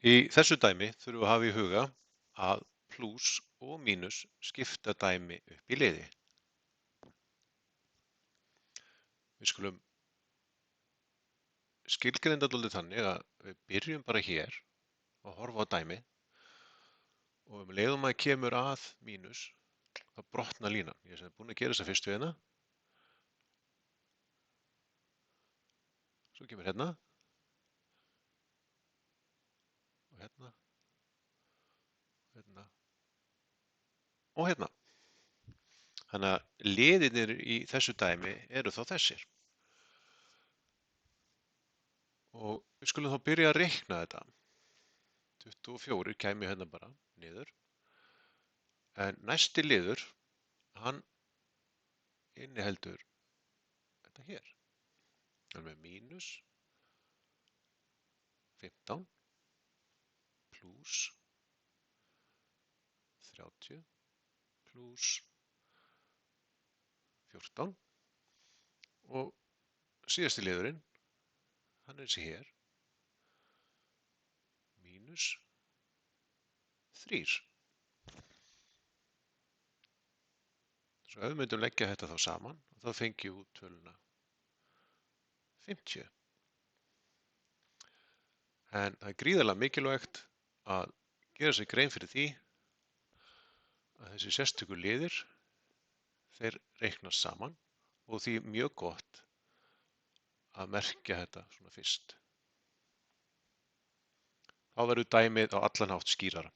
Í þessu dæmi þurfum við að hafa í huga að plús og mínus skipta dæmi upp í liði. Við skulum skilgreinda dálítið þannig að við byrjum bara hér að horfa á dæmi og um leiðum að kemur að mínus þá brotnar línan. Ég sem búin að gera þessa fyrstu hérna. Svo kemur hérna og hérna og hérna. Þannig að liðirnir í þessu dæmi eru þá þessir. Og við skulum þá byrja að reikna þetta. 24 kæmi hérna bara niður. En næsti liður, hann inniheldur þetta hér. Þannig með mínus 15 plús 30 plús 14 og síðasti liðurinn, hann er þessi hér, mínus 3. Svo ef við myndum leggja þetta þá saman, þá fengjum við út töluna 50. En það er gríðarlega mikilvægt að gera sér grein fyrir því að þessi sérstöku liðir, þeir reiknast saman og því mjög gott að merkja þetta svona fyrst. Þá verður dæmið á allan hátt skýrara.